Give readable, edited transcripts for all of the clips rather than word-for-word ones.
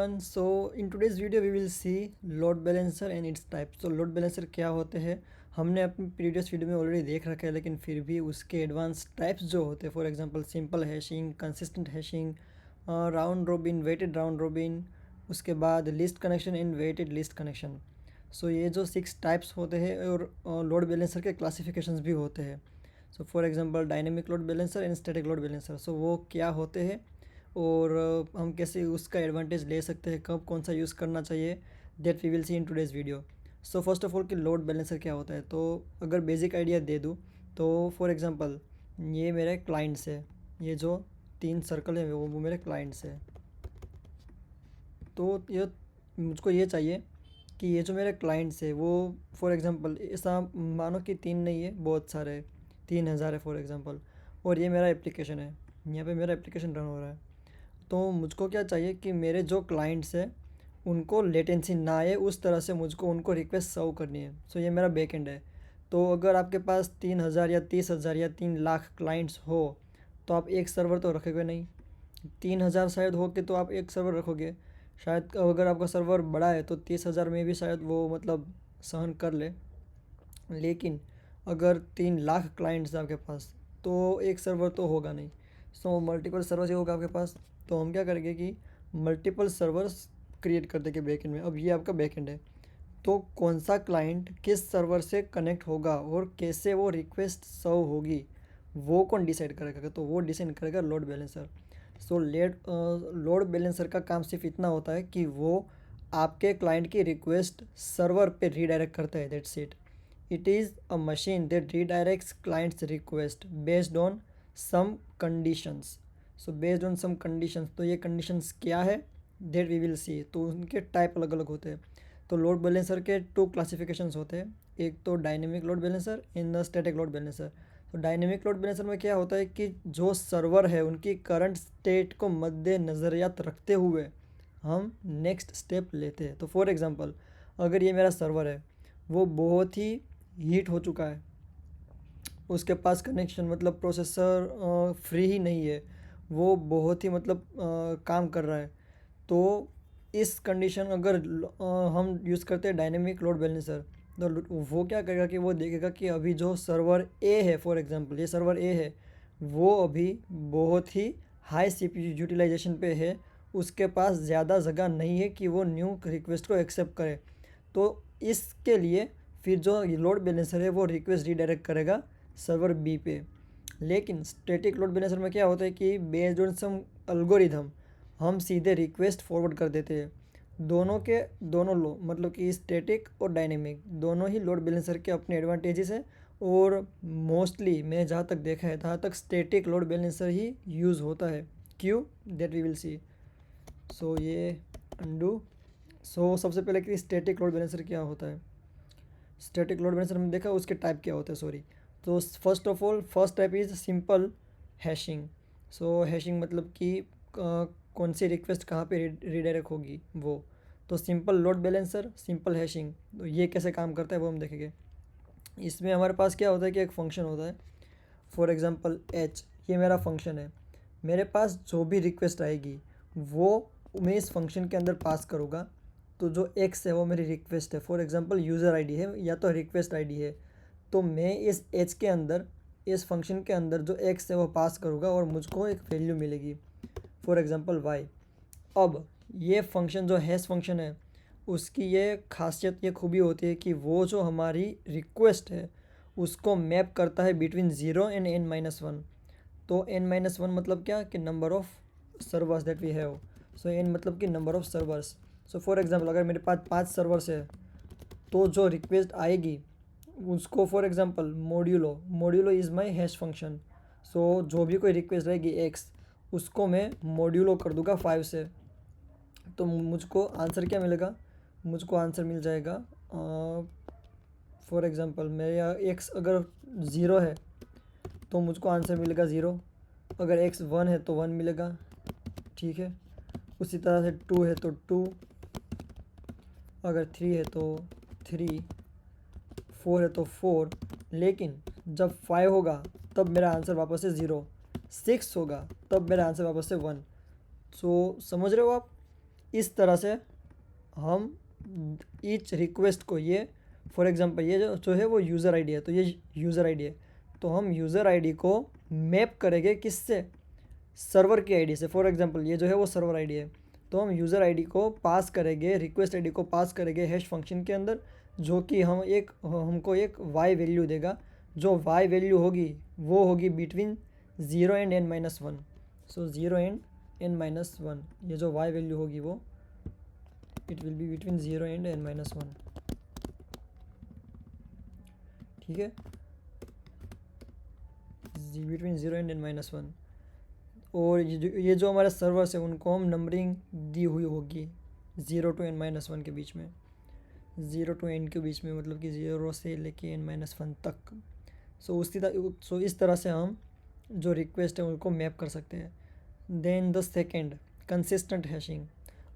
And so in today's video we will see load balancer and its types. तो load balancer क्या होते हैं हमने अपनी प्रीवियस वीडियो में ऑलरेडी देख रखा है, लेकिन फिर भी उसके एडवांस टाइप्स जो होते हैं, for example simple hashing, consistent hashing, round robin, weighted round robin, उसके बाद least connection and weighted list connection. So ये जो 6 टाइप्स होते हैं और लोड बैलेंसर के क्लासिफिकेशंस भी होते हैं। So for example dynamic load balancer and static load balancer. So वो क्या होते हैं और हम कैसे उसका एडवांटेज ले सकते हैं, कब कौन सा यूज़ करना चाहिए, that we will see in today's video. So first of all कि लोड बैलेंसर क्या होता है, तो अगर बेसिक आइडिया दे दूँ तो फॉर एग्जांपल ये मेरे क्लाइंट्स है, ये जो 3 सर्कल है वो मेरे क्लाइंट्स है। तो ये मुझको ये चाहिए कि ये जो मेरे क्लाइंट्स है वो फॉर एग्जांपल ऐसा मानो कि 3 नहीं है, बहुत सारे है, 3000 है फॉर एग्जांपल, और ये मेरा एप्लीकेशन है, यहाँ पे मेरा एप्लीकेशन रन हो रहा है। तो मुझको क्या चाहिए कि मेरे जो क्लाइंट्स हैं उनको लेटेंसी ना आए, उस तरह से मुझको उनको रिक्वेस्ट सर्व करनी है। सो ये मेरा बैकएंड है। तो अगर आपके पास 3000 या 30,000 या 3 लाख क्लाइंट्स हो तो आप एक सर्वर तो रखोगे नहीं। 3000 शायद हो के तो आप एक सर्वर रखोगे, शायद अगर आपका सर्वर बड़ा है तो 30,000 में भी शायद वो मतलब सहन कर ले। लेकिन अगर 3 लाख क्लाइंट्स आपके पास तो एक सर्वर तो होगा नहीं। सो मल्टीपल सर्वर ही होगा आपके पास। तो हम क्या करेंगे कि मल्टीपल सर्वर्स क्रिएट कर देंगे बैकएंड में। अब ये आपका बैकएंड है, तो कौन सा क्लाइंट किस सर्वर से कनेक्ट होगा और कैसे वो रिक्वेस्ट सर्व होगी वो कौन डिसाइड करेगा, तो वो डिसाइड करेगा लोड बैलेंसर। सो लोड बैलेंसर का काम सिर्फ इतना होता है कि वो आपके क्लाइंट की रिक्वेस्ट सर्वर पे रीडायरेक्ट करता है, that's it. It is a machine that redirects client's request based on some conditions. So based on some conditions, तो ये conditions क्या है that we will see। तो उनके टाइप अलग अलग होते हैं। तो लोड बैलेंसर के 2 क्लासिफिकेशंस होते हैं, एक तो dynamic load balancer in the static load balancer. तो डायनेमिक लोड बैलेंसर में क्या होता है कि जो सर्वर है उनकी करंट स्टेट को मद्देनज़रियात रखते हुए हम नेक्स्ट स्टेप लेते हैं। तो फॉर एग्जांपल अगर ये मेरा सर्वर है, वो बहुत ही हीट हो चुका है, उसके पास कनेक्शन मतलब प्रोसेसर फ्री ही नहीं है, वो बहुत ही मतलब काम कर रहा है। तो इस कंडीशन अगर हम यूज़ करते हैं डायनेमिक लोड बैलेंसर, तो वो क्या करेगा कि वो देखेगा कि अभी जो सर्वर ए है, फॉर एग्जांपल ये सर्वर ए है, वो अभी बहुत ही हाई सीपीयू यूटिलाइजेशन पे है, उसके पास ज़्यादा जगह नहीं है कि वो न्यू रिक्वेस्ट को एक्सेप्ट करे। तो इसके लिए फिर जो लोड बैलेंसर है वो रिक्वेस्ट रीडायरेक्ट करेगा सर्वर बी पे। लेकिन स्टैटिक लोड बैलेंसर में क्या होता है कि बेस्ड ऑन सम एल्गोरिथम हम सीधे रिक्वेस्ट फॉरवर्ड कर देते हैं। दोनों के दोनों लो मतलब कि स्टैटिक और डायनेमिक दोनों ही लोड बैलेंसर के अपने एडवांटेजेस हैं, और मोस्टली मैं जहाँ तक देखा है तहाँ तक स्टैटिक लोड बैलेंसर ही यूज़ होता है। क्यों, दैट वी विल सी। सो ये अंडू। सो सबसे पहले कि स्टैटिक लोड बैलेंसर क्या होता है। स्टैटिक लोड बैलेंसर हमने देखा उसके टाइप क्या होते हैं, सॉरी। तो first of all first type is simple hashing. So hashing मतलब कि कौन सी रिक्वेस्ट कहाँ पे रीडायरेक्ट होगी वो। तो simple load balancer, simple hashing, तो ये कैसे काम करता है वो हम देखेंगे। इसमें हमारे पास क्या होता है कि एक फंक्शन होता है, फॉर एग्जांपल एच, ये मेरा फंक्शन है। मेरे पास जो भी रिक्वेस्ट आएगी वो मैं इस फंक्शन के अंदर पास करूँगा। तो जो एक्स है वो मेरी रिक्वेस्ट है, फॉर एग्जांपल यूज़र आईडी है या तो रिक्वेस्ट आईडी है। तो मैं इस एच के अंदर, इस फंक्शन के अंदर जो एक्स है वो पास करूँगा और मुझको एक वैल्यू मिलेगी, फॉर एग्जांपल वाई। अब ये फंक्शन जो हैश फंक्शन है उसकी ये खासियत, ये खूबी होती है कि वो जो हमारी रिक्वेस्ट है उसको मैप करता है बिटवीन ज़ीरो एंड n-1। तो n-1 मतलब क्या कि number of servers that we have. So n मतलब कि number of servers. So for example अगर मेरे पास 5 सर्वर्स है तो जो रिक्वेस्ट आएगी उसको for example modulo is my hash function. So जो भी कोई रिक्वेस्ट रहेगी एक्स, उसको मैं मोड्यूलो कर दूंगा 5 से। तो मुझको आंसर क्या मिलेगा, मुझको आंसर मिल जाएगा फॉर एग्जांपल मेरा एक्स अगर ज़ीरो है तो मुझको आंसर मिलेगा ज़ीरो, अगर एक्स 1 है तो 1 मिलेगा, ठीक है। उसी तरह से 2 है तो 2, अगर 3 है तो 3, 4 है तो 4। लेकिन जब 5 होगा तब मेरा आंसर वापस से 0, 6 होगा तब मेरा आंसर वापस से 1। सो समझ रहे हो आप। इस तरह से हम ईच रिक्वेस्ट को, ये फॉर एग्जांपल ये जो है वो यूज़र आईडी है, तो ये यूज़र आईडी है, तो हम यूज़र आईडी को मैप करेंगे किससे, सर्वर की आईडी से। फॉर एग्जांपल ये जो है वो सर्वर आईडी है, तो हम यूज़र आईडी को पास करेंगे, रिक्वेस्ट आईडी को पास करेंगे हैश फंक्शन के अंदर, जो कि हमको एक वाई वैल्यू देगा। जो वाई वैल्यू होगी वो होगी between 0 and n-1। So 0 and n-1, ये जो वाई वैल्यू होगी वो it will be between 0 and n-1। ठीक है, बिटवीन 0 एंड n-1। और ये जो हमारे सर्वर्स है उनको हम नंबरिंग दी हुई होगी 0 to n-1 के बीच में, 0 to n के बीच में, मतलब कि 0 से लेके n-1 तक। सो इस तरह से हम जो रिक्वेस्ट है उनको मैप कर सकते हैं। Then the second, consistent hashing.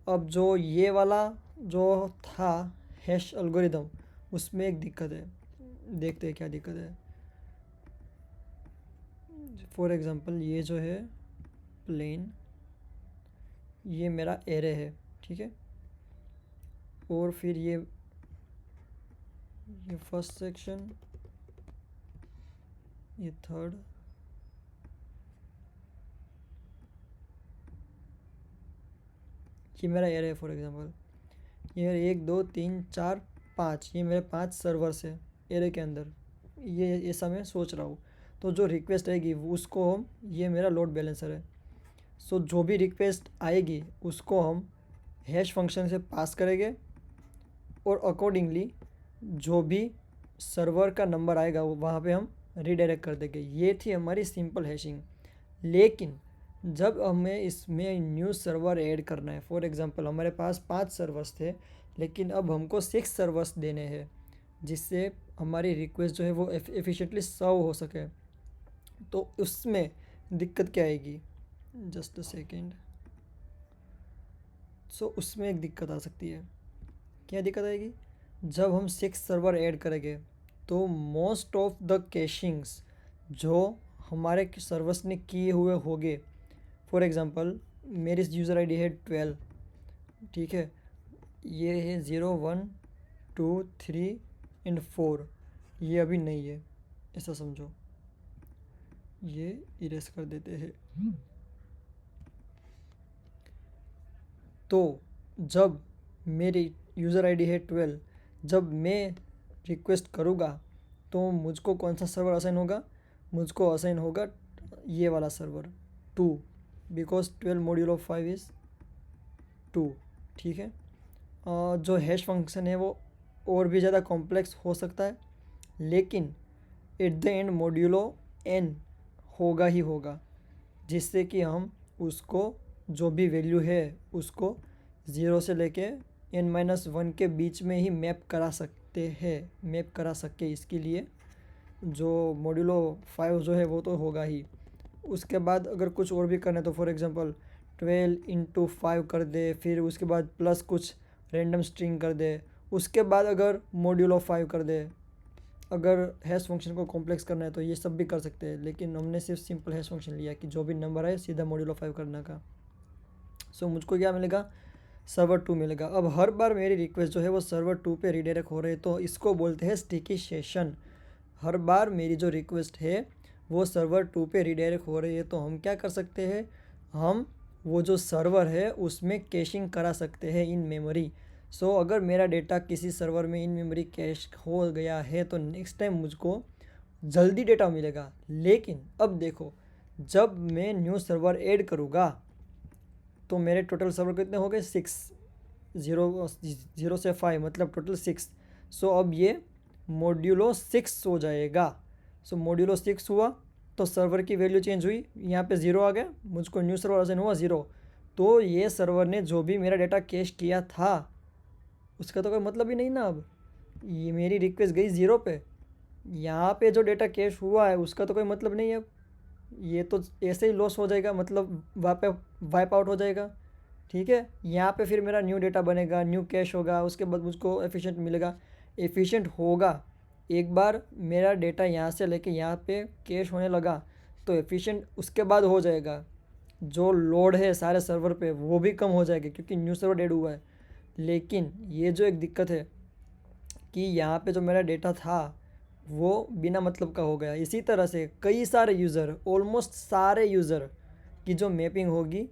अब जो ये वाला जो था हैश एल्गोरिदम, उसमें एक दिक्कत है, देखते हैं क्या दिक्कत है। फॉर एग्जांपल ये जो है प्लेन, ये मेरा एरे है, ठीक है, और फिर ये फर्स्ट सेक्शन, ये थर्ड, ये मेरा एरे है। फॉर एग्जांपल ये 1 2 3 4 5, ये मेरे 5 सर्वर्स है एरे के अंदर, ये ऐसा मैं सोच रहा हूँ। तो जो रिक्वेस्ट आएगी उसको हम, ये मेरा लोड बैलेंसर है, सो जो भी रिक्वेस्ट आएगी उसको हम हैश फंक्शन से पास करेंगे, और अकॉर्डिंगली जो भी सर्वर का नंबर आएगा वो वहाँ पे हम रीडायरेक्ट कर देंगे। ये थी हमारी सिंपल हैशिंग। लेकिन जब हमें इसमें न्यू सर्वर ऐड करना है, फॉर एग्जांपल हमारे पास 5 सर्वर्स थे, लेकिन अब हमको 6 सर्वर्स देने हैं, जिससे हमारी रिक्वेस्ट जो है वो एफिशिएंटली सर्व हो सके। तो उसमें दिक्कत क्या आएगी, जस्ट अ सेकेंड। सो उसमें एक दिक्कत आ सकती है। क्या दिक्कत आएगी, जब हम 6 सर्वर ऐड करेंगे तो मोस्ट ऑफ द कैशिंग्स जो हमारे सर्वर्स ने किए हुए होंगे, फॉर एग्जांपल मेरी यूज़र आईडी है 12, ठीक है, ये है 0 1 2 3 एंड 4, ये अभी नहीं है, ऐसा समझो, ये इरेज कर देते हैं। तो जब मेरी यूज़र आईडी है 12, जब मैं रिक्वेस्ट करूँगा तो मुझको कौन सा सर्वर असाइन होगा, मुझको असाइन होगा ये वाला server 2, because 12 module of 5 is 2, ठीक है। जो हैश फंक्शन है वो और भी ज़्यादा कॉम्प्लेक्स हो सकता है, लेकिन at the end modulo n होगा ही होगा, जिससे कि हम उसको जो भी वैल्यू है उसको 0 से लेके n-1 के बीच में ही मैप करा सकते हैं, मैप करा सके। इसके लिए जो मॉड्यूलो 5 जो है वो तो होगा ही। उसके बाद अगर कुछ और भी करना है तो फॉर एग्जांपल 12 × 5 कर दे, फिर उसके बाद प्लस कुछ रैंडम स्ट्रिंग कर दे, उसके बाद अगर मॉड्यूलो 5 कर दे। अगर हैश फंक्शन को कॉम्प्लेक्स करना है तो ये सब भी कर सकते हैं, लेकिन हमने सिर्फ सिंपल हैश फंक्शन लिया कि जो भी नंबर है सीधा मॉड्यूलो 5 करने का। सो मुझको क्या मिलेगा, सर्वर 2 मिलेगा। अब हर बार मेरी रिक्वेस्ट जो है वो सर्वर 2 पे रीडायरेक्ट हो रही है, तो इसको बोलते हैं स्टिकी सेशन। हर बार मेरी जो रिक्वेस्ट है वो सर्वर 2 पे रीडायरेक्ट हो रही है, तो हम क्या कर सकते हैं, हम वो जो सर्वर है उसमें कैशिंग करा सकते हैं इन मेमोरी। सो अगर मेरा डेटा किसी सर्वर में इन मेमोरी कैश हो गया है तो नेक्स्ट टाइम मुझको जल्दी डेटा मिलेगा। लेकिन अब देखो, जब मैं न्यू सर्वर ऐड करूँगा तो मेरे टोटल सर्वर कितने हो गए, 6, 0 से 5 मतलब टोटल 6। सो अब ये मॉड्यूलो 6 हो जाएगा। सो मॉड्यूलो 6 हुआ तो सर्वर की वैल्यू चेंज हुई, यहाँ पे 0 आ गया, मुझको न्यू सर्वर असाइन हुआ 0। तो ये सर्वर ने जो भी मेरा डेटा कैश किया था उसका तो कोई मतलब ही नहीं ना। अब ये मेरी रिक्वेस्ट गई 0 पे, यहाँ पे जो डेटा कैश हुआ है उसका तो कोई मतलब नहीं है। अब ये तो ऐसे ही लॉस हो जाएगा, मतलब वाइप आउट हो जाएगा, ठीक है। यहाँ पे फिर मेरा न्यू डेटा बनेगा, न्यू कैश होगा, उसके बाद मुझको एफिशिएंट मिलेगा, एफिशिएंट होगा। एक बार मेरा डेटा यहाँ से लेके यहाँ पे कैश होने लगा तो एफिशिएंट उसके बाद हो जाएगा जो लोड है सारे सर्वर पे वो भी कम हो जाएगा क्योंकि न्यू सर्वर ऐड हुआ है। लेकिन ये जो एक दिक्कत है कि यहाँ पे जो मेरा डेटा था वो बिना मतलब का हो गया। इसी तरह से कई सारे यूज़र, ऑलमोस्ट सारे यूज़र की जो मैपिंग होगी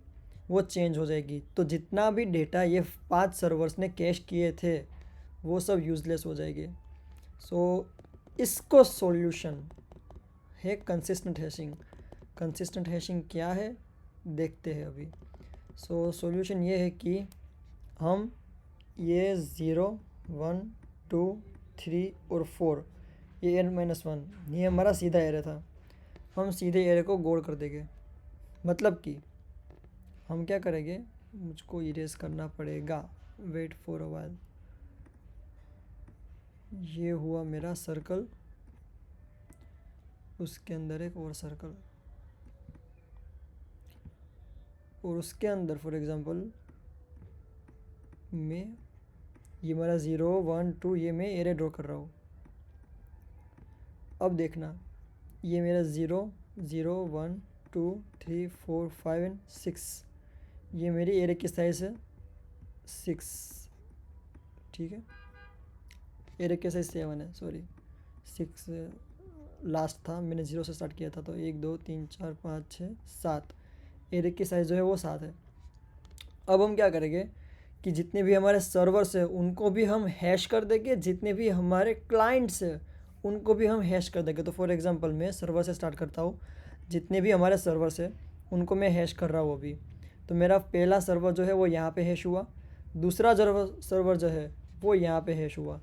वो चेंज हो जाएगी। तो जितना भी डेटा ये 5 सर्वर्स ने कैश किए थे वो सब यूज़लेस हो जाएंगे। सो इसको सॉल्यूशन है कंसिस्टेंट हैशिंग। कंसिस्टेंट हैशिंग क्या है देखते हैं अभी। सो सॉल्यूशन ये है कि हम ये 0 1 2 3 और 4 ये n-1 ये हमारा सीधा एरे था। हम सीधे एरे को गौर कर देंगे। मतलब कि हम क्या करेंगे, मुझको इरेज करना पड़ेगा, वेट फॉर अ वाइल। ये हुआ मेरा सर्कल, उसके अंदर एक और सर्कल, और उसके अंदर फॉर एग्ज़ाम्पल मैं ये मेरा 0 1 2 ये मैं एरे ड्रॉ कर रहा हूँ। अब देखना ये मेरा 0 0 1 2 3 4 5 एंड 6 ये मेरी एरे की साइज़ है 6, ठीक है। एरे की साइज़ 7 है, सॉरी 6 लास्ट था, मैंने 0 से स्टार्ट किया था। तो 1 2 3 4 5 6 7 एरे की साइज़ जो है वो 7 है। अब हम क्या करेंगे कि जितने भी हमारे सर्वर्स हैं उनको भी हम हैश कर देंगे, जितने भी हमारे क्लाइंट्स हैं उनको भी हम हैश कर देंगे। तो फॉर एग्जांपल मैं सर्वर से स्टार्ट करता हूँ, जितने भी हमारे सर्वर्स हैं उनको मैं हैश कर रहा हूँ अभी। तो मेरा पहला सर्वर जो है वो यहाँ पे हैश हुआ, दूसरा सर्वर जो है वो यहाँ पे हैश हुआ,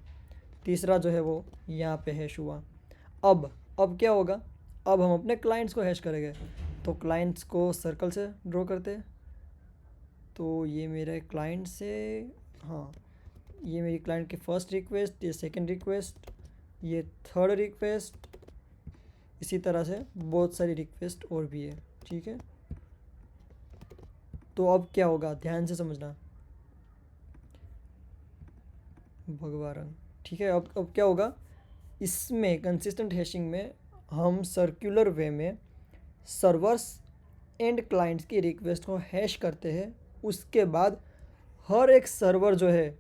तीसरा जो है वो यहाँ पे हैश हुआ। अब क्या होगा, अब हम अपने क्लाइंट्स को हैश करेंगे। तो क्लाइंट्स को सर्कल से ड्रॉ करते हैं। तो ये मेरे क्लाइंट से, हाँ ये मेरी क्लाइंट की फ़र्स्ट रिक्वेस्ट, ये सेकंड रिक्वेस्ट, ये थर्ड रिक्वेस्ट, इसी तरह से बहुत सारी रिक्वेस्ट और भी है, ठीक है। तो अब क्या होगा, ध्यान से समझना भगवान, ठीक है। अब क्या होगा, इसमें कंसिस्टेंट हैशिंग में हम सर्कुलर वे में सर्वर्स एंड क्लाइंट्स की रिक्वेस्ट को हैश करते हैं। उसके बाद हर एक सर्वर जो है,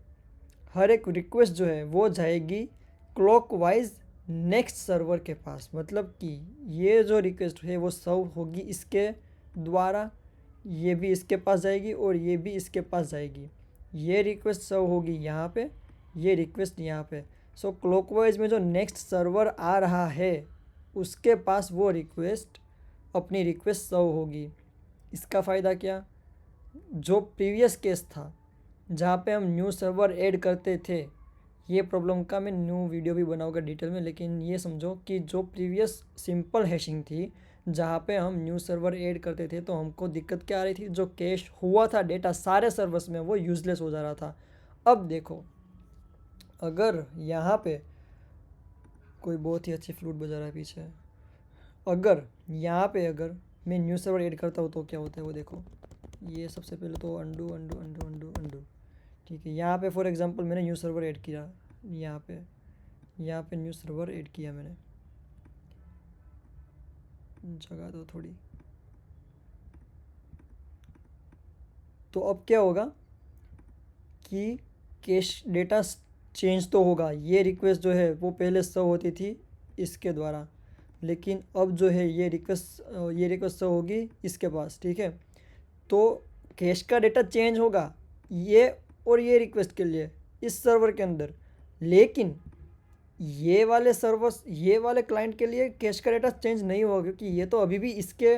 हर एक रिक्वेस्ट जो है वो जाएगी क्लॉकवाइज नेक्स्ट सर्वर के पास। मतलब कि ये जो रिक्वेस्ट है वो सर्व होगी इसके द्वारा, ये भी इसके पास जाएगी और ये भी इसके पास जाएगी। ये रिक्वेस्ट सर्व होगी यहाँ पे, ये रिक्वेस्ट यहाँ पे। सो क्लॉकवाइज में जो नेक्स्ट सर्वर आ रहा है उसके पास वो रिक्वेस्ट अपनी रिक्वेस्ट सर्व होगी। इसका फ़ायदा क्या, जो प्रीवियस केस था जहाँ पे हम न्यू सर्वर ऐड करते थे, ये प्रॉब्लम का मैं न्यू वीडियो भी बनाऊंगा डिटेल में। लेकिन ये समझो कि जो प्रीवियस सिंपल हैशिंग थी जहाँ पे हम न्यू सर्वर ऐड करते थे तो हमको दिक्कत क्या आ रही थी, जो कैश हुआ था डेटा सारे सर्वर्स में वो यूज़लेस हो जा रहा था। अब देखो, अगर यहाँ पे कोई बहुत ही अच्छी फ्लूट बजा रहा है पीछे, अगर यहाँ पे अगर मैं न्यू सर्वर ऐड करता हूँ तो क्या होता है वो देखो। ये सबसे पहले तो undo undo undo undo undo, ठीक है। यहाँ पे फॉर एग्जांपल मैंने न्यू सर्वर ऐड किया, यहाँ पे न्यू सर्वर ऐड किया मैंने, जगह दो थोड़ी। तो अब क्या होगा कि कैश डेटा चेंज तो होगा। ये रिक्वेस्ट जो है वो पहले सर्व होती थी इसके द्वारा, लेकिन अब जो है ये रिक्वेस्ट सर्व होगी इसके पास, ठीक है। तो कैश का डेटा चेंज होगा ये और ये रिक्वेस्ट के लिए इस सर्वर के अंदर, लेकिन ये वाले सर्वर्स, ये वाले क्लाइंट के लिए कैश का डेटा चेंज नहीं होगा क्योंकि ये तो अभी भी इसके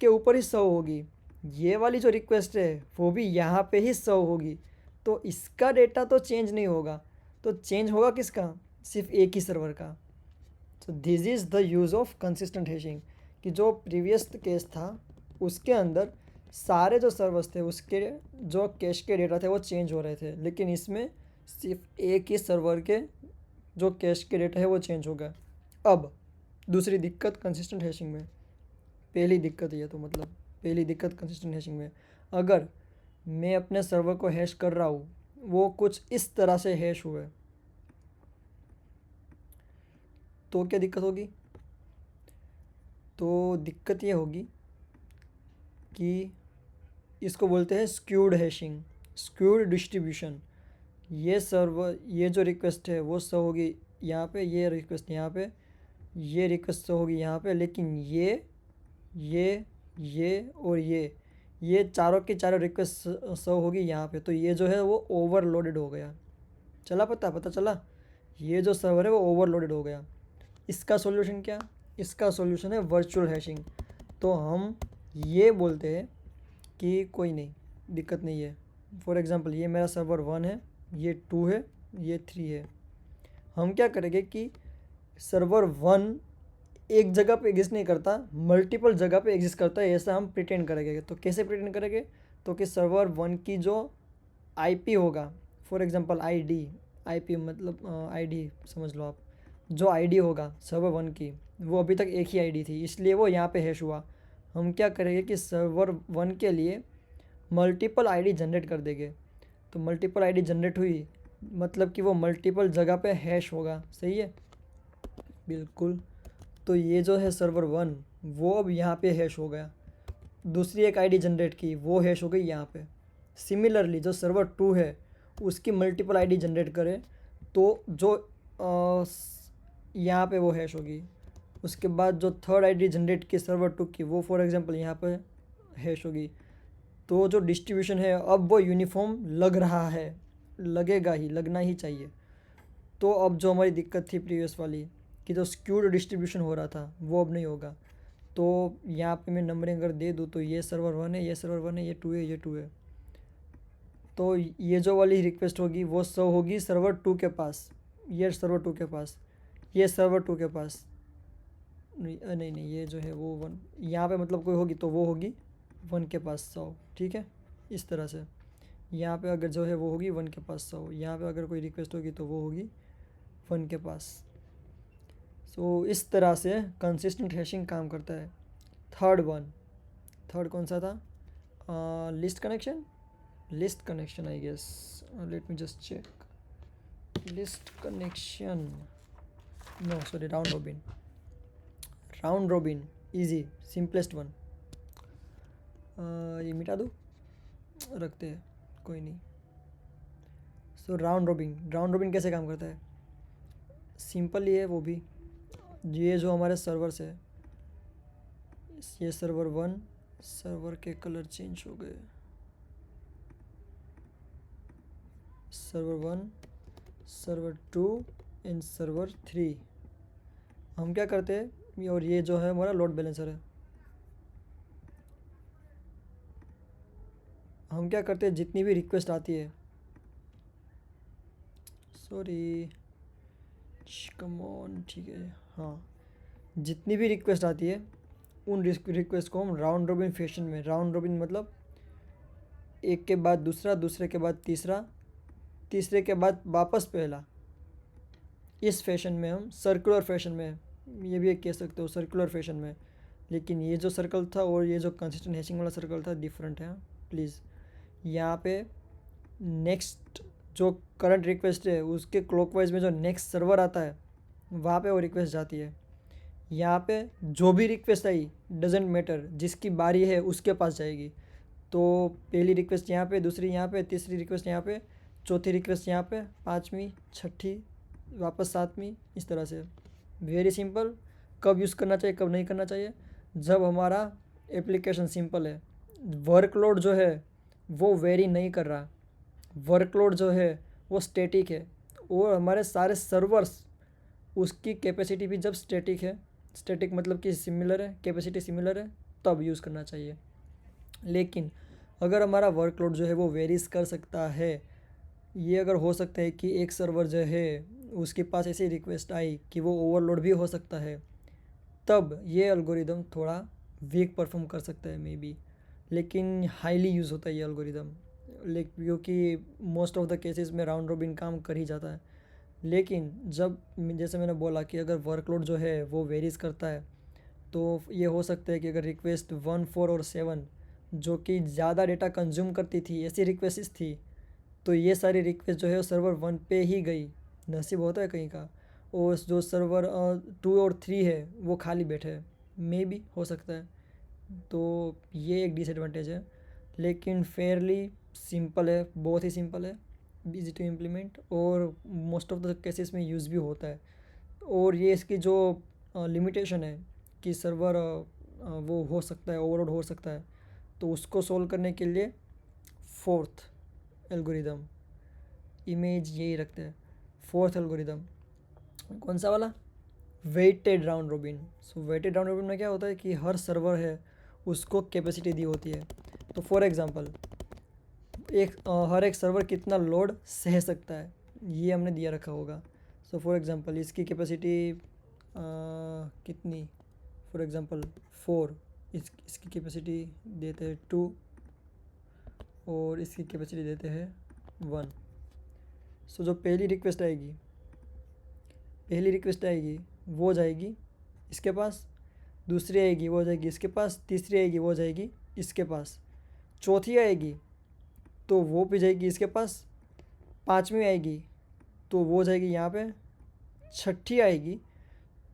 ऊपर ही सर्व होगी। ये वाली जो रिक्वेस्ट है वो भी यहाँ पे ही सर्व होगी। तो इसका डेटा तो चेंज नहीं होगा, तो चेंज होगा किसका, सिर्फ एक ही सर्वर का। तो this is the use of consistent hashing, कि जो प्रीवियस केस था उसके अंदर सारे जो सर्वर्स थे उसके जो कैश के डेटा थे वो चेंज हो रहे थे, लेकिन इसमें सिर्फ एक ही सर्वर के जो कैश के डेटा है वो चेंज हो गया। अब दूसरी दिक्कत कंसिस्टेंट हैशिंग में, पहली दिक्कत ये तो मतलब पहली दिक्कत कंसिस्टेंट हैशिंग में, अगर मैं अपने सर्वर को हैश कर रहा हूँ वो कुछ इस तरह से हैश हुए तो क्या दिक्कत होगी, तो दिक्कत ये होगी कि इसको बोलते हैं स्क्यूड हैशिंग, स्क्यूड डिस्ट्रीब्यूशन। ये जो रिक्वेस्ट है वो सो होगी यहाँ पे, ये रिक्वेस्ट यहाँ पे, ये रिक्वेस्ट सो होगी यहाँ पे, लेकिन ये और ये चारों की चारों रिक्वेस्ट सो होगी यहाँ पे। तो ये जो है वो ओवरलोडेड हो गया। पता चला, ये जो सर्वर है वो ओवरलोडेड हो गया। इसका सॉल्यूशन क्या? इसका सॉल्यूशन है वर्चुअल हैशिंग। तो हम ये बोलते हैं कि कोई नहीं, दिक्कत नहीं है। फॉर एग्ज़ाम्पल ये मेरा सर्वर 1 है, ये 2 है, ये 3 है। हम क्या करेंगे कि सर्वर 1 एक जगह पे एग्जिस्ट नहीं करता, मल्टीपल जगह पे एग्जिस्ट करता है, ऐसा हम प्रिटेंड करेंगे। तो कैसे प्रिटेंड करेंगे? तो कि सर्वर 1 की जो आईपी होगा, फॉर एग्जांपल आईपी मतलब आईडी समझ लो आप, जो आईडी होगा सर्वर 1 की, वो अभी तक एक ही आईडी थी, इसलिए वो यहाँ पे हैश हुआ। हम क्या करेंगे कि सर्वर 1 के लिए मल्टीपल आईडी जनरेट कर देंगे। तो मल्टीपल आईडी जनरेट हुई मतलब कि वो मल्टीपल जगह पे हैश होगा। सही है, बिल्कुल। तो ये जो है सर्वर 1 वो अब यहाँ पे हैश हो गया। दूसरी एक आईडी जनरेट की, वो हैश हो गई यहाँ पे। सिमिलरली जो सर्वर 2 है उसकी मल्टीपल आईडी जनरेट करें तो जो यहाँ पे वो हैश होगी। उसके बाद जो थर्ड आईडी जनरेट की सर्वर 2 की, वो फॉर एग्जांपल यहाँ पे हैश होगी। तो जो डिस्ट्रीब्यूशन है अब वो यूनिफॉर्म लग रहा है, लगेगा ही, लगना ही चाहिए। तो अब जो हमारी दिक्कत थी प्रीवियस वाली कि जो स्क्यूड डिस्ट्रीब्यूशन हो रहा था वो अब नहीं होगा। तो यहाँ पे मैं नंबरिंग अगर दे दूँ तो ये सर्वर 1 है, ये सर्वर 1 है, ये 2 है, ये 2 है। तो ये जो वाली रिक्वेस्ट होगी वो सो होगी सर्वर 2 के पास, ये सर्वर 2 के पास, ये सर्वर 2 के पास। नहीं, ये जो है वो 1 यहाँ पे मतलब कोई होगी तो वो होगी 1 के पास 100। ठीक है, इस तरह से यहाँ पे अगर जो है वो होगी 1 के पास 100, यहाँ पे अगर कोई रिक्वेस्ट होगी तो वो होगी 1 के पास। सो इस तरह से कंसिस्टेंट हैशिंग काम करता है। थर्ड कौन सा था? List connection I guess. Let me just check. List connection, no sorry, round robin easy, simplest one. ये मिटा दूँ, रखते हैं, कोई नहीं। सो राउंड रोबिन कैसे काम करता है? सिंपल ही है वो भी। ये जो हमारे सर्वर्स है, ये सर्वर 1, सर्वर के कलर चेंज हो गए, सर्वर 1, सर्वर 2 एंड सर्वर 3। हम क्या करते हैं, और ये जो है हमारा लोड बैलेंसर है, हम क्या करते हैं जितनी भी रिक्वेस्ट आती है, सॉरी कम ऑन, ठीक है, हाँ, जितनी भी रिक्वेस्ट आती है उन रिक्वेस्ट को हम राउंड रोबिन फैशन में, राउंड रोबिन मतलब एक के बाद दूसरा, दूसरे के बाद तीसरा, तीसरे के बाद वापस पहला, इस फैशन में हम सर्कुलर फैशन में, ये भी एक कह सकते हो सर्कुलर फैशन में। लेकिन ये जो सर्कल था और ये जो कंसिस्टेंट हैशिंग वाला सर्कल था डिफरेंट है प्लीज़। यहाँ पे नेक्स्ट जो करंट रिक्वेस्ट है उसके क्लॉकवाइज में जो नेक्स्ट सर्वर आता है वहाँ पे वो रिक्वेस्ट जाती है। यहाँ पे जो भी रिक्वेस्ट आई डजेंट मैटर, जिसकी बारी है उसके पास जाएगी। तो पहली रिक्वेस्ट यहाँ पे, दूसरी यहाँ पे, तीसरी रिक्वेस्ट यहाँ पे, चौथी रिक्वेस्ट यहाँ पे, पाँचवीं, छठी, वापस सातवीं, इस तरह से। Very simple. कब यूज़ करना चाहिए कब नहीं करना चाहिए? जब हमारा एप्लीकेशन सिंपल है, वर्कलोड जो है वो वेरी नहीं कर रहा, वर्कलोड जो है वो स्टैटिक है, और हमारे सारे सर्वर्स उसकी कैपेसिटी भी जब स्टैटिक है, स्टैटिक मतलब कि सिमिलर है, कैपेसिटी सिमिलर है, तब यूज़ करना चाहिए। लेकिन अगर हमारा वर्कलोड जो है वो वेरीज कर सकता है, ये अगर हो सकता है कि एक सर्वर जो है उसके पास ऐसी रिक्वेस्ट आई कि वो ओवरलोड भी हो सकता है, तब ये एल्गोरिदम थोड़ा वीक परफॉर्म कर सकता है मे बी। लेकिन हाईली यूज़ होता है ये एल्गोरिदम, क्योंकि मोस्ट ऑफ द केसेस में राउंड रोबिन काम कर ही जाता है। लेकिन जब जैसे मैंने बोला कि अगर वर्कलोड जो है वो वेरीज करता है, तो ये हो सकता है कि अगर रिक्वेस्ट 1, 4 और 7 जो कि ज़्यादा डेटा कंज्यूम करती थी, ऐसी रिक्वेस्ट थी, तो ये सारी रिक्वेस्ट जो है सर्वर 1 पे ही गई, नसीब होता है कहीं का, और जो सर्वर 2 और 3 है वो खाली बैठे हैं, मे बी हो सकता है। तो ये एक डिसएडवांटेज है, लेकिन फेयरली सिंपल है, बहुत ही सिंपल है, इजी टू इम्प्लीमेंट, और मोस्ट ऑफ द केसेस में यूज़ भी होता है। और ये इसकी जो लिमिटेशन है कि सर्वर वो हो सकता है, ओवरलोड हो सकता है, तो उसको सोल्व करने के लिए फोर्थ एल्गोरिदम, इमेज यही रखते हैं। फोर्थ एल्गोरिदम कौन सा वाला? Weighted round robin. So weighted round robin में क्या होता है कि हर सर्वर है उसको कैपेसिटी दी होती है। तो फॉर एग्जांपल हर एक सर्वर कितना लोड सह सकता है ये हमने दिया रखा होगा। सो फॉर एग्जांपल इसकी कैपेसिटी कितनी, फॉर एग्जांपल 4, इसकी कैपेसिटी देते हैं 2, और इसकी कैपेसिटी देते हैं 1। सो जो पहली रिक्वेस्ट आएगी वो जाएगी इसके पास, दूसरी आएगी वो जाएगी इसके पास, तीसरी आएगी वो जाएगी इसके पास, चौथी आएगी तो वो भी जाएगी इसके पास, पांचवी आएगी तो वो जाएगी यहाँ पे, छठी आएगी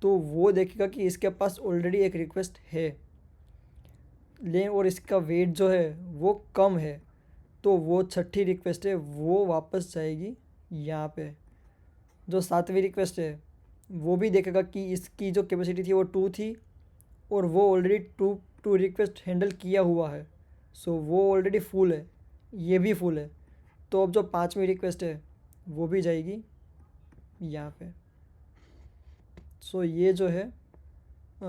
तो वो देखेगा कि इसके पास ऑलरेडी एक रिक्वेस्ट है और इसका वेट जो है वो कम है, तो वो छठी रिक्वेस्ट है वो वापस जाएगी यहाँ पे। जो सातवीं रिक्वेस्ट है वो भी देखेगा कि इसकी जो कैपेसिटी थी वो 2 थी, और वो ऑलरेडी टू रिक्वेस्ट हैंडल किया हुआ है, सो वो ऑलरेडी फुल है, ये भी फुल है, तो अब जो पांचवी रिक्वेस्ट है वो भी जाएगी यहाँ पे। सो ये जो है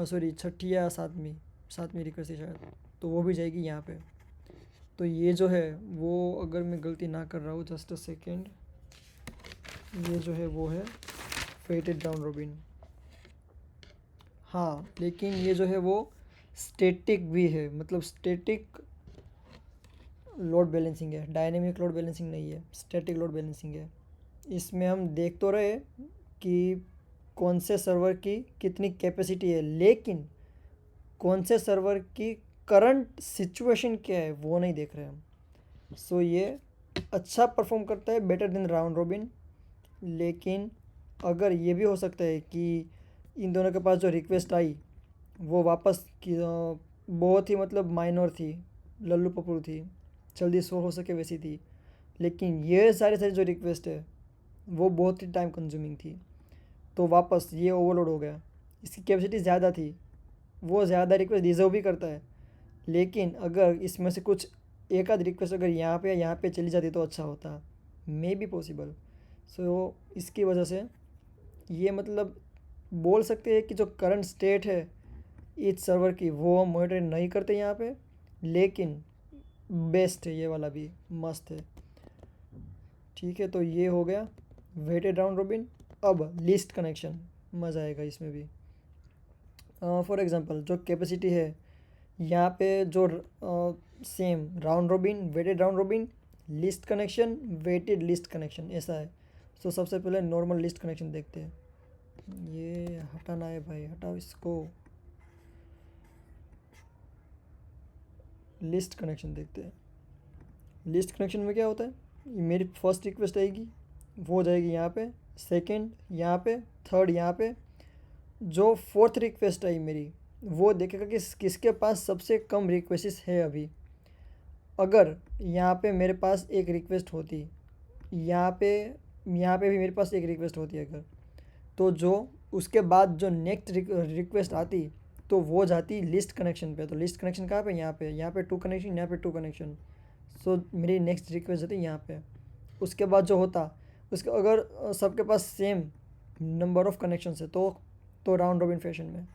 सॉरी छठी या सातवीं रिक्वेस्ट है शायद, तो वो भी जाएगी यहाँ पे। तो ये जो है वो, अगर मैं गलती ना कर रहा हूँ, जस्ट अ सेकेंड, ये जो है वो है वेटेड राउंड रोबिन। हाँ, लेकिन ये जो है वो स्टैटिक भी है, मतलब स्टैटिक लोड बैलेंसिंग है, डायनेमिक लोड बैलेंसिंग नहीं है, स्टैटिक लोड बैलेंसिंग है। इसमें हम देख तो रहे कि कौन से सर्वर की कितनी कैपेसिटी है, लेकिन कौन से सर्वर की करंट सिचुएशन क्या है वो नहीं देख रहे हम। सो ये अच्छा परफॉर्म करता है, बेटर देन राउंड रोबिन, लेकिन अगर ये भी हो सकता है कि इन दोनों के पास जो रिक्वेस्ट आई वो वापस की बहुत ही मतलब माइनर थी, लल्लू पप्पू थी, जल्दी सो हो सके वैसी थी, लेकिन ये सारी जो रिक्वेस्ट है वो बहुत ही टाइम कंज्यूमिंग थी, तो वापस ये ओवरलोड हो गया। इसकी कैपेसिटी ज़्यादा थी, वो ज़्यादा रिक्वेस्ट डिज़र्व भी करता है, लेकिन अगर इसमें से कुछ एक आध रिक्वेस्ट अगर यहाँ पे या यहाँ पे चली जाती तो अच्छा होता, मे बी पॉसिबल। सो इसकी वजह से ये मतलब बोल सकते हैं कि जो करंट स्टेट है इस सर्वर की वो हम मॉनिटर नहीं करते यहाँ पे, लेकिन बेस्ट है, ये वाला भी मस्त है। ठीक है, तो ये हो गया वेटेड राउंड रोबिन। अब लिस्ट कनेक्शन, मज़ा आएगा इसमें भी। फॉर एग्जांपल जो कैपेसिटी है यहाँ पे जो same round robin, weighted round robin, list connection, weighted list connection, ऐसा है। तो सबसे पहले नॉर्मल लिस्ट कनेक्शन देखते हैं। ये हटाना है भाई, हटाओ इसको। लिस्ट कनेक्शन देखते हैं। लिस्ट कनेक्शन में क्या होता है, मेरी फर्स्ट रिक्वेस्ट आएगी वो जाएगी यहाँ पे, सेकंड यहाँ पे, थर्ड यहाँ पे। जो फोर्थ रिक्वेस्ट आई मेरी वो देखेगा कि किसके पास सबसे कम रिक्वेस्ट है अभी। अगर यहाँ पे मेरे पास एक रिक्वेस्ट होती, यहाँ पे भी मेरे पास एक रिक्वेस्ट होती अगर, तो जो उसके बाद जो नेक्स्ट रिक्वेस्ट आती तो वो जाती लिस्ट कनेक्शन पे। तो लिस्ट कनेक्शन कहाँ पे, यहाँ पे 2 कनेक्शन, यहाँ पे 2 कनेक्शन। सो मेरी नेक्स्ट रिक्वेस्ट जाती यहाँ पे। उसके बाद जो होता उसके अगर सबके पास सेम नंबर ऑफ़ कनेक्शन है तो राउंड रॉबिन फैशन में,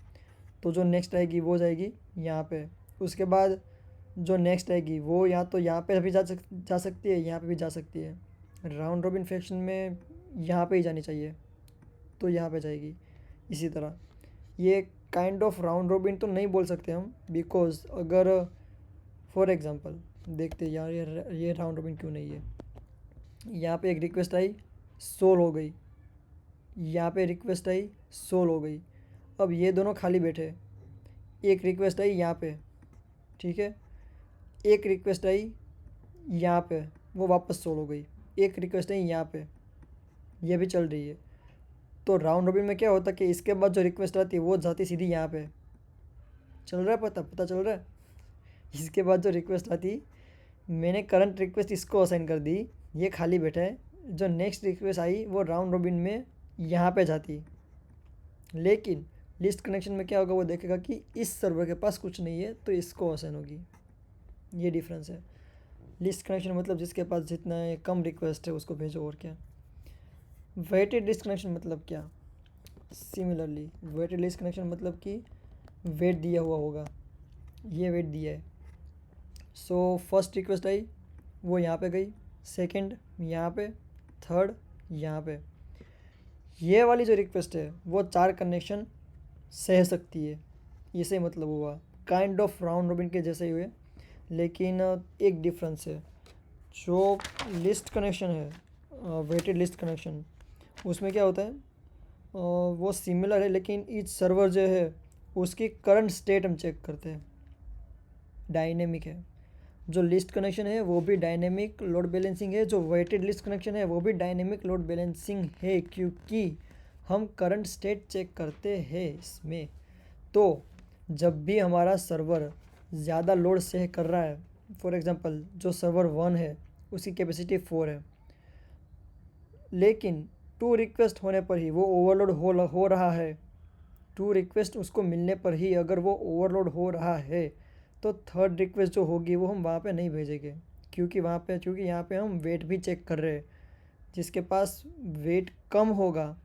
तो जो नेक्स्ट आएगी वो जाएगी यहाँ पे। उसके बाद जो नेक्स्ट आएगी वो या तो यहाँ पे भी जा सकती है, यहाँ पे भी जा सकती है। राउंड रॉबिन फैशन में यहाँ पे ही जानी चाहिए, तो यहाँ पे जाएगी। इसी तरह ये काइंड ऑफ राउंड रॉबिन तो नहीं बोल सकते हम, बिकॉज अगर फॉर एग्जांपल देखते यार ये राउंड रॉबिन क्यों नहीं है। यहाँ पे एक रिक्वेस्ट आई, सोल हो गई, यहाँ पे रिक्वेस्ट आई, सोल हो गई। अब ये दोनों खाली बैठे, एक रिक्वेस्ट आई यहाँ पे, ठीक है, एक रिक्वेस्ट आई यहाँ पे, वो वापस सोल हो गई, एक रिक्वेस्ट आई यहाँ पे, ये भी चल रही है। तो राउंड रॉबिन में क्या होता कि इसके बाद जो रिक्वेस्ट आती है वो जाती सीधी यहाँ पे। चल रहा है, पता चल रहा है। इसके बाद जो रिक्वेस्ट आती, मैंने करंट रिक्वेस्ट इसको असाइन कर दी, ये खाली बैठा है, जो नेक्स्ट रिक्वेस्ट आई वो राउंड रॉबिन में यहाँ पे जाती। लेकिन लिस्ट कनेक्शन में क्या होगा, वो देखेगा कि इस सर्वर के पास कुछ नहीं है तो इसको असाइन होगी। ये डिफरेंस है। लिस्ट कनेक्शन मतलब जिसके पास जितना कम रिक्वेस्ट है उसको भेजो, और क्या। वेटेड लिस्ट कनेक्शन मतलब क्या, सिमिलरली वेटेड लिस्ट कनेक्शन मतलब कि वेट दिया हुआ होगा, ये वेट दिया है। सो फर्स्ट रिक्वेस्ट आई वो यहाँ पे गई, सेकंड यहाँ पे, थर्ड यहाँ पे। ये वाली जो रिक्वेस्ट है वो 4 कनेक्शन सह सकती है, इसे मतलब हुआ काइंड ऑफ राउंड रॉबिन के जैसे ही हुए। लेकिन एक डिफरेंस है, जो लिस्ट कनेक्शन है वेटेड लिस्ट कनेक्शन, उसमें क्या होता है वो सिमिलर है, लेकिन ईच सर्वर जो है उसकी करंट स्टेट हम चेक करते हैं, डायनेमिक है। जो लिस्ट कनेक्शन है वो भी डायनेमिक लोड बैलेंसिंग है, जो वेटेड लिस्ट कनेक्शन है वो भी डायनेमिक लोड बैलेंसिंग है, क्योंकि हम करंट स्टेट चेक करते हैं इसमें। तो जब भी हमारा सर्वर ज़्यादा लोड सह कर रहा है, फॉर एग्ज़ाम्पल जो सर्वर 1 है उसकी कैपेसिटी 4 है, लेकिन 2 रिक्वेस्ट होने पर ही वो ओवरलोड हो रहा है, 2 रिक्वेस्ट उसको मिलने पर ही अगर वो ओवरलोड हो रहा है, तो थर्ड रिक्वेस्ट जो होगी वो हम वहाँ पे नहीं भेजेंगे, क्योंकि यहाँ पे हम वेट भी चेक कर रहे हैं। जिसके पास वेट कम होगा,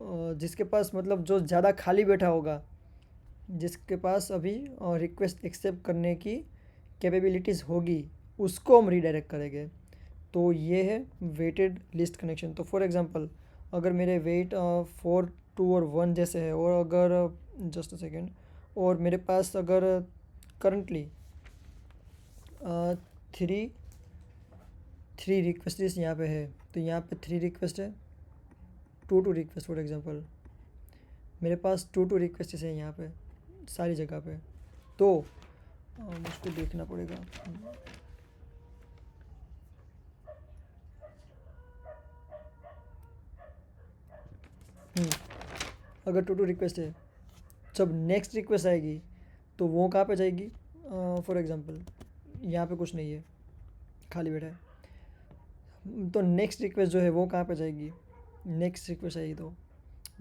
जिसके पास मतलब जो ज़्यादा खाली बैठा होगा, जिसके पास अभी रिक्वेस्ट एक्सेप्ट करने की कैपेबिलिटीज़ होगी, उसको हम रीडायरेक्ट करेंगे। तो ये है वेटेड लिस्ट कनेक्शन। तो फॉर एग्ज़ाम्पल अगर मेरे वेट 4, 2 और 1 जैसे है, और अगर जस्ट अ सेकेंड, और मेरे पास अगर करंटली 3 रिक्वेस्ट यहाँ पे है, तो यहाँ पे 3 रिक्वेस्ट है, 2 रिक्वेस्ट फॉर एग्ज़ाम्पल, मेरे पास 2 रिक्वेस्ट है यहाँ पे सारी जगह पे। तो मुझको देखना पड़ेगा, अगर 2 रिक्वेस्ट है, जब नेक्स्ट रिक्वेस्ट आएगी तो वो कहाँ पे जाएगी, फॉर एग्ज़ाम्पल यहाँ पे कुछ नहीं है, खाली बैठा है, तो नेक्स्ट रिक्वेस्ट जो है वो कहाँ पे जाएगी, नेक्स्ट रिक्वेस्ट आएगी तो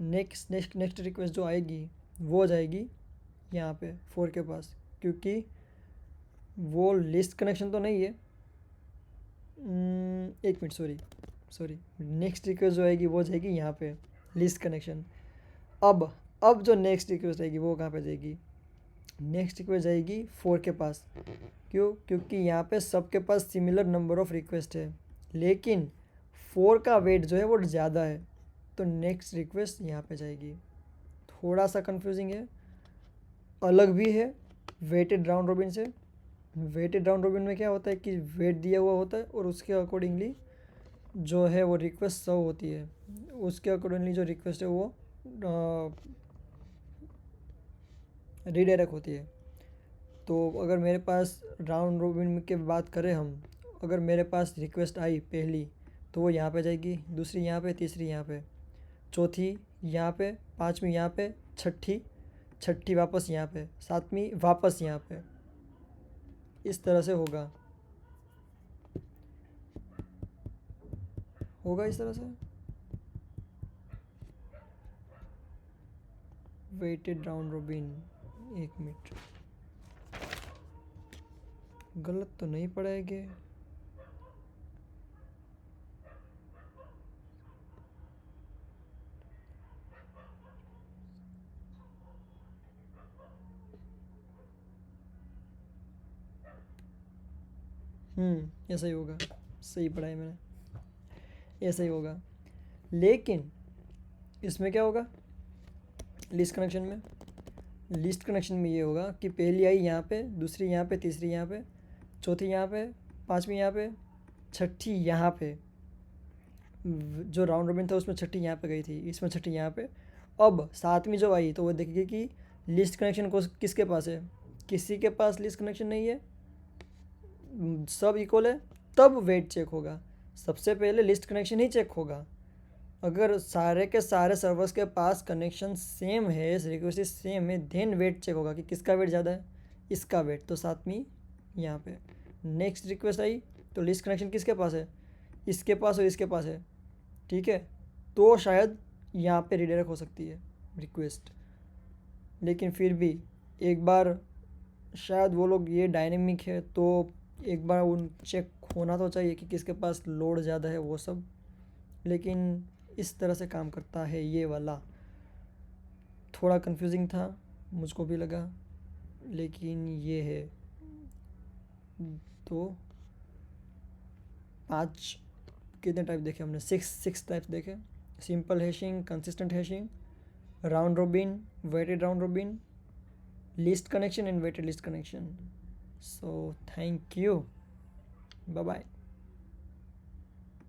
नेक्स्ट रिक्वेस्ट जो आएगी वो जाएगी यहाँ पे 4 के पास, क्योंकि वो लिस्ट कनेक्शन तो नहीं है। एक मिनट, सॉरी, नेक्स्ट रिक्वेस्ट जो आएगी वो जाएगी यहाँ पे लिस्ट कनेक्शन। अब जो नेक्स्ट रिक्वेस्ट आएगी वो कहाँ पे जाएगी, नेक्स्ट रिक्वेस्ट जाएगी 4 के पास। क्योंकि यहाँ पे सबके पास सिमिलर नंबर ऑफ रिक्वेस्ट है, लेकिन 4 का वेट जो है वो ज़्यादा है, तो नेक्स्ट रिक्वेस्ट यहाँ पे जाएगी। थोड़ा सा कंफ्यूजिंग है, अलग भी है वेटेड राउंड रॉबिन से। वेटेड राउंड रॉबिन में क्या होता है कि वेट दिया हुआ होता है और उसके अकॉर्डिंगली जो है वो रिक्वेस्ट सर्व होती है, उसके अकॉर्डिंगली जो रिक्वेस्ट है वो रीडायरेक्ट होती है। तो अगर मेरे पास राउंड रॉबिन की बात करें हम, अगर मेरे पास रिक्वेस्ट आई पहली तो वो यहाँ पे जाएगी, दूसरी यहाँ पे, तीसरी यहाँ पे, चौथी यहाँ पे, पांचवी यहाँ पे, छठी वापस यहाँ पे, सातवीं वापस यहाँ पे, इस तरह से होगा इस तरह से। वेटेड राउंड रॉबिन, एक मिनट, गलत तो नहीं पड़ेगा। ऐसा ही होगा, सही पढ़ा है मैंने, ऐसा ही होगा। लेकिन इसमें क्या होगा, लिस्ट कनेक्शन में ये होगा कि पहली आई यहाँ पे, दूसरी यहाँ पे, तीसरी यहाँ पे, चौथी यहाँ पे, पांचवी यहाँ पे, छठी यहाँ पे। जो राउंड रॉबिन था उसमें छठी यहाँ पे गई थी, इसमें छठी यहाँ पे। अब सातवीं जो आई तो वो देखेगी कि लिस्ट कनेक्शन को किसके पास है, किसी के पास लिस्ट कनेक्शन नहीं है, सब इक्वल है, तब वेट चेक होगा। सबसे पहले लिस्ट कनेक्शन ही चेक होगा। अगर सारे के सारे सर्वर्स के पास कनेक्शन सेम है, रिक्वेस्ट सेम है, देन वेट चेक होगा कि किसका वेट ज़्यादा है, इसका वेट, तो सातवीं यहाँ पे नेक्स्ट रिक्वेस्ट आई तो लिस्ट कनेक्शन किसके पास है, इसके पास और इसके पास है, ठीक है, तो शायद यहाँ पे रिडायरेक्ट हो सकती है रिक्वेस्ट। लेकिन फिर भी एक बार शायद वो लोग ये डायनेमिक है तो एक बार उन चेक होना तो चाहिए कि किसके पास लोड ज़्यादा है वो सब। लेकिन इस तरह से काम करता है ये वाला। थोड़ा कंफ्यूजिंग था, मुझको भी लगा, लेकिन ये है। तो 5 कितने टाइप देखे हमने, 6 टाइप्स देखे। Simple hashing, consistent hashing, round robin, weighted round robin, list connection and weighted list connection. So thank you, bye bye.